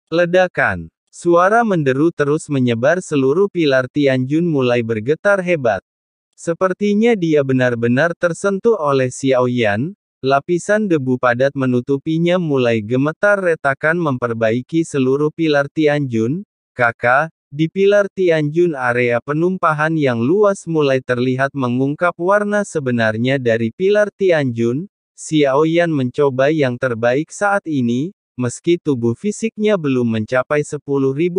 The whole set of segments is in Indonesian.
Ledakan. Suara menderu terus menyebar seluruh pilar Tianjun mulai bergetar hebat. Sepertinya dia benar-benar tersentuh oleh Xiao Yan. Lapisan debu padat menutupinya mulai gemetar retakan memperbaiki seluruh pilar Tianjun. Kakak, di pilar Tianjun area penumpahan yang luas mulai terlihat mengungkap warna sebenarnya dari pilar Tianjun. Xiao Yan mencoba yang terbaik saat ini, meski tubuh fisiknya belum mencapai 10.000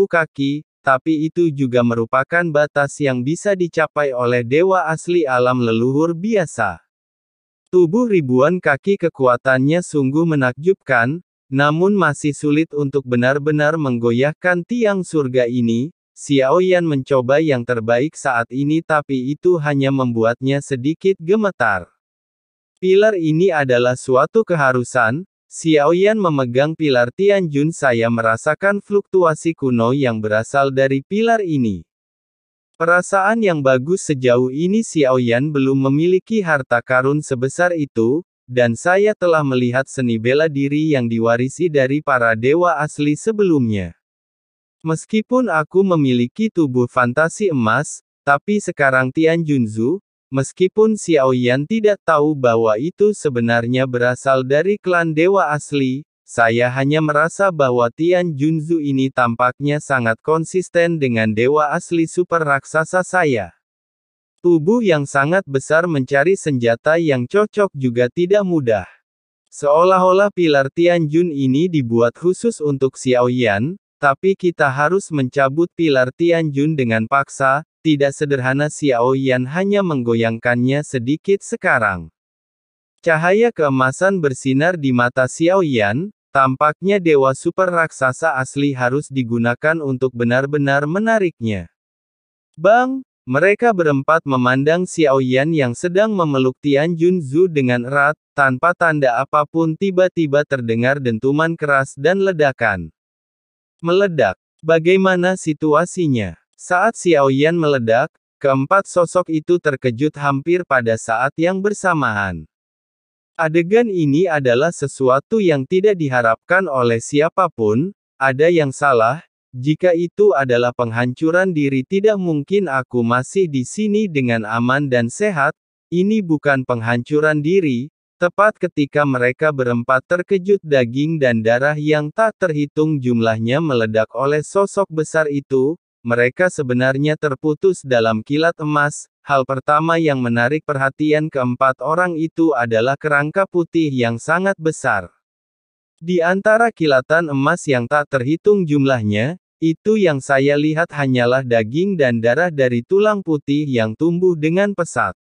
kaki, tapi itu juga merupakan batas yang bisa dicapai oleh dewa asli alam leluhur biasa. Tubuh ribuan kaki kekuatannya sungguh menakjubkan, namun masih sulit untuk benar-benar menggoyahkan tiang surga ini. Xiao Yan mencoba yang terbaik saat ini tapi itu hanya membuatnya sedikit gemetar. Pilar ini adalah suatu keharusan. Xiao Yan memegang pilar Tianjun. Saya merasakan fluktuasi kuno yang berasal dari pilar ini. Perasaan yang bagus sejauh ini Xiao Yan belum memiliki harta karun sebesar itu, dan saya telah melihat seni bela diri yang diwarisi dari para dewa asli sebelumnya. Meskipun aku memiliki tubuh fantasi emas, tapi sekarang Tianjunzu, meskipun Xiao Yan tidak tahu bahwa itu sebenarnya berasal dari klan dewa asli, saya hanya merasa bahwa Tianjunzu ini tampaknya sangat konsisten dengan dewa asli super raksasa saya. Tubuh yang sangat besar mencari senjata yang cocok juga tidak mudah. Seolah-olah pilar Tianjun ini dibuat khusus untuk Xiao Yan, tapi kita harus mencabut pilar Tianjun dengan paksa, tidak sederhana. Xiao Yan hanya menggoyangkannya sedikit sekarang. Cahaya keemasan bersinar di mata Xiao Yan. Tampaknya dewa super raksasa asli harus digunakan untuk benar-benar menariknya. Bang! Mereka berempat memandang Xiao Yan yang sedang memeluk Tianjunzu dengan erat, tanpa tanda apapun tiba-tiba terdengar dentuman keras dan ledakan. Meledak. Bagaimana situasinya? Saat Xiao Yan meledak, keempat sosok itu terkejut hampir pada saat yang bersamaan. Adegan ini adalah sesuatu yang tidak diharapkan oleh siapapun. Ada yang salah. Jika itu adalah penghancuran diri, tidak mungkin aku masih di sini dengan aman dan sehat. Ini bukan penghancuran diri. Tepat ketika mereka berempat terkejut, daging dan darah yang tak terhitung jumlahnya meledak oleh sosok besar itu. Mereka sebenarnya terputus dalam kilat emas. Hal pertama yang menarik perhatian keempat orang itu adalah kerangka putih yang sangat besar. Di antara kilatan emas yang tak terhitung jumlahnya, itu yang saya lihat hanyalah daging dan darah dari tulang putih yang tumbuh dengan pesat.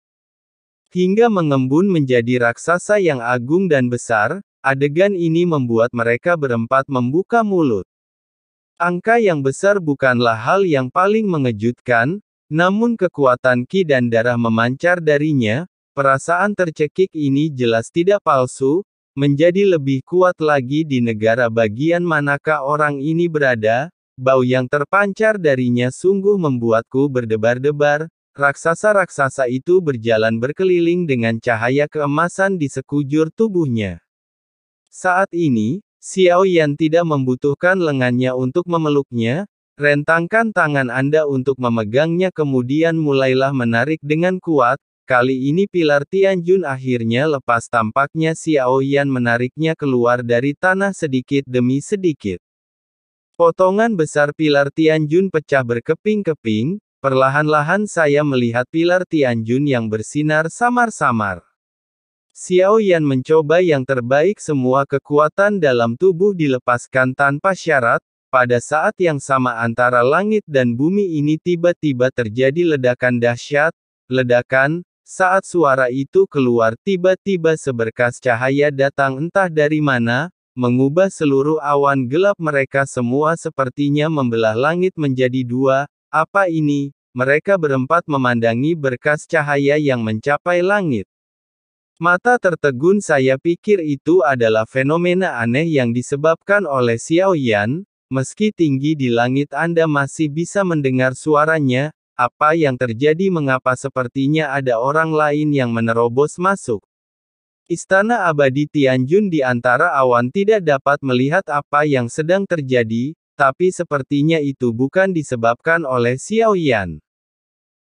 Hingga mengembun menjadi raksasa yang agung dan besar, adegan ini membuat mereka berempat membuka mulut. Angka yang besar bukanlah hal yang paling mengejutkan, namun kekuatan ki dan darah memancar darinya. Perasaan tercekik ini jelas tidak palsu, menjadi lebih kuat lagi di negara bagian manakah orang ini berada. Bau yang terpancar darinya sungguh membuatku berdebar-debar. Raksasa-raksasa itu berjalan berkeliling dengan cahaya keemasan di sekujur tubuhnya. Saat ini, Xiao Yan tidak membutuhkan lengannya untuk memeluknya. Rentangkan tangan Anda untuk memegangnya, kemudian mulailah menarik dengan kuat. Kali ini pilar Tianjun akhirnya lepas. Tampaknya Xiao Yan menariknya keluar dari tanah sedikit demi sedikit. Potongan besar pilar Tianjun pecah berkeping-keping. Perlahan-lahan saya melihat pilar Tianjun yang bersinar samar-samar. Xiao Yan mencoba yang terbaik, semua kekuatan dalam tubuh dilepaskan tanpa syarat. Pada saat yang sama antara langit dan bumi ini tiba-tiba terjadi ledakan dahsyat. Ledakan, saat suara itu keluar tiba-tiba seberkas cahaya datang entah dari mana, mengubah seluruh awan gelap. Mereka semua sepertinya membelah langit menjadi dua. Apa ini? Mereka berempat memandangi berkas cahaya yang mencapai langit. Mata tertegun, saya pikir itu adalah fenomena aneh yang disebabkan oleh Xiao Yan. Meski tinggi di langit Anda masih bisa mendengar suaranya. Apa yang terjadi? Mengapa sepertinya ada orang lain yang menerobos masuk Istana Abadi Tianjun? Di antara awan tidak dapat melihat apa yang sedang terjadi, tapi sepertinya itu bukan disebabkan oleh Xiao Yan.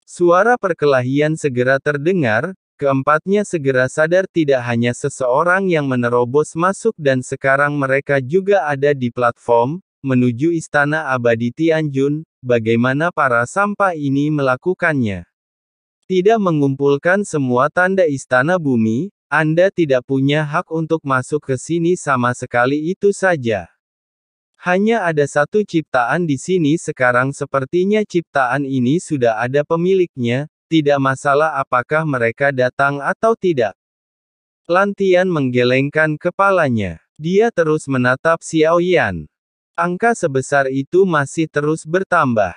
Suara perkelahian segera terdengar, keempatnya segera sadar tidak hanya seseorang yang menerobos masuk dan sekarang mereka juga ada di platform, menuju Istana Abadi Tianjun. Bagaimana para sampah ini melakukannya? Tidak mengumpulkan semua tanda Istana Bumi, Anda tidak punya hak untuk masuk ke sini sama sekali itu saja. Hanya ada satu ciptaan di sini sekarang sepertinya ciptaan ini sudah ada pemiliknya, tidak masalah apakah mereka datang atau tidak. Lan Tian menggelengkan kepalanya. Dia terus menatap Xiao Yan. Angka sebesar itu masih terus bertambah.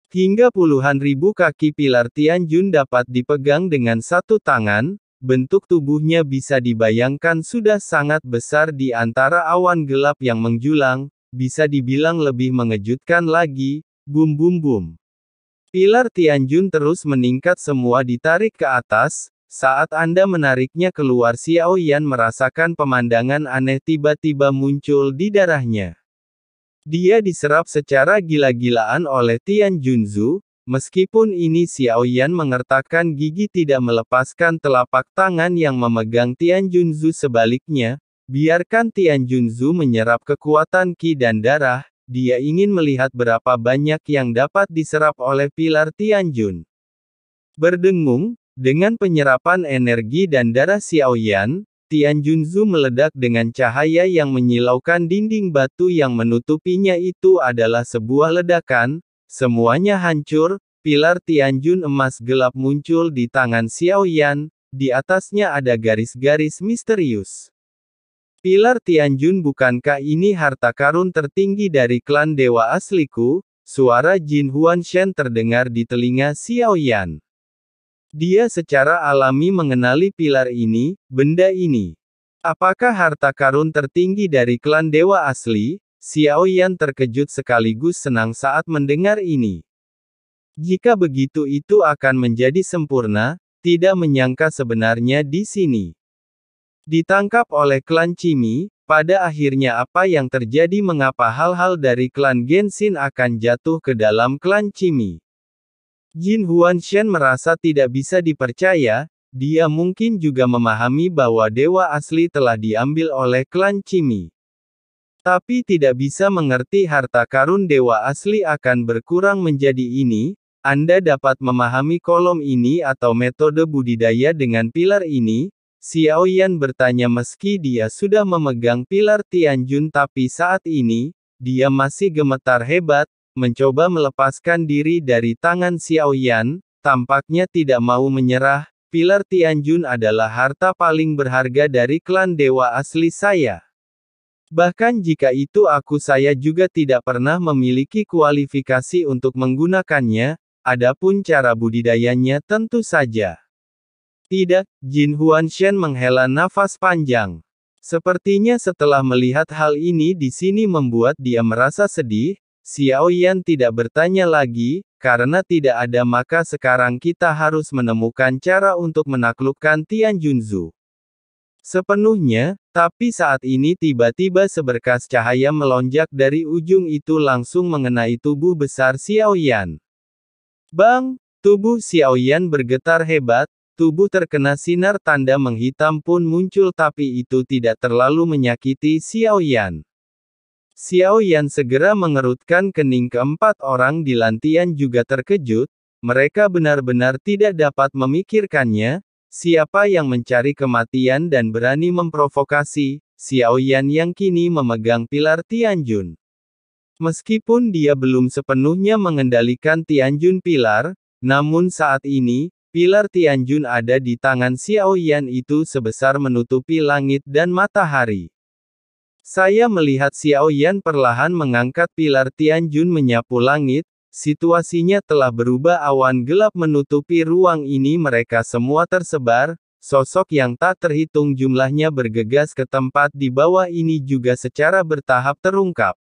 Hingga puluhan ribu kaki pilar Tianjun dapat dipegang dengan satu tangan. Bentuk tubuhnya bisa dibayangkan sudah sangat besar di antara awan gelap yang menjulang, bisa dibilang lebih mengejutkan lagi, bum bum bum. Pilar Tianjun terus meningkat semua ditarik ke atas, saat Anda menariknya keluar Xiao Yan merasakan pemandangan aneh tiba-tiba muncul di darahnya. Dia diserap secara gila-gilaan oleh Tianjunzu. Meskipun ini Xiao Yan mengertakkan gigi tidak melepaskan telapak tangan yang memegang Tianjunzu sebaliknya, biarkan Tianjunzu menyerap kekuatan Qi dan darah, dia ingin melihat berapa banyak yang dapat diserap oleh pilar Tianjun. Berdengung, dengan penyerapan energi dan darah Xiao Yan, Tianjunzu meledak dengan cahaya yang menyilaukan dinding batu yang menutupinya itu adalah sebuah ledakan. Semuanya hancur, pilar Tianjun emas gelap muncul di tangan Xiao Yan, di atasnya ada garis-garis misterius. Pilar Tianjun, bukankah ini harta karun tertinggi dari klan dewa asliku? Suara Jin Huanshen terdengar di telinga Xiao Yan. Dia secara alami mengenali pilar ini, benda ini. Apakah harta karun tertinggi dari klan dewa asli? Xiao Yan terkejut sekaligus senang saat mendengar ini. Jika begitu itu akan menjadi sempurna, tidak menyangka sebenarnya di sini. Ditangkap oleh klan Qimi, pada akhirnya apa yang terjadi mengapa hal-hal dari klan Genshin akan jatuh ke dalam klan Qimi? Jin Huanshen merasa tidak bisa dipercaya, dia mungkin juga memahami bahwa dewa asli telah diambil oleh klan Qimi. Tapi tidak bisa mengerti harta karun dewa asli akan berkurang menjadi ini. Anda dapat memahami kolom ini atau metode budidaya dengan pilar ini? Xiao Yan bertanya meski dia sudah memegang pilar Tianjun tapi saat ini, dia masih gemetar hebat, mencoba melepaskan diri dari tangan Xiao Yan, tampaknya tidak mau menyerah. Pilar Tianjun adalah harta paling berharga dari klan dewa asli saya. Bahkan jika itu saya juga tidak pernah memiliki kualifikasi untuk menggunakannya, adapun cara budidayanya tentu saja. Tidak, Jin Huanshen menghela nafas panjang. Sepertinya setelah melihat hal ini di sini membuat dia merasa sedih, Xiao Yan tidak bertanya lagi, karena tidak ada maka sekarang kita harus menemukan cara untuk menaklukkan Tianjunzu. Sepenuhnya, tapi saat ini tiba-tiba seberkas cahaya melonjak dari ujung itu langsung mengenai tubuh besar Xiao Yan. Bang! Tubuh Xiao Yan bergetar hebat, tubuh terkena sinar tanda menghitam pun muncul tapi itu tidak terlalu menyakiti Xiao Yan. Xiao Yan segera mengerutkan kening. Keempat orang di lantian juga terkejut, mereka benar-benar tidak dapat memikirkannya. Siapa yang mencari kematian dan berani memprovokasi Xiao Yan yang kini memegang pilar Tianjun? Meskipun dia belum sepenuhnya mengendalikan Tianjun pilar, namun saat ini, pilar Tianjun ada di tangan Xiao Yan itu sebesar menutupi langit dan matahari. Saya melihat Xiao Yan perlahan mengangkat pilar Tianjun menyapu langit. Situasinya telah berubah, awan gelap menutupi ruang ini, mereka semua tersebar, sosok yang tak terhitung jumlahnya bergegas ke tempat di bawah ini juga secara bertahap terungkap.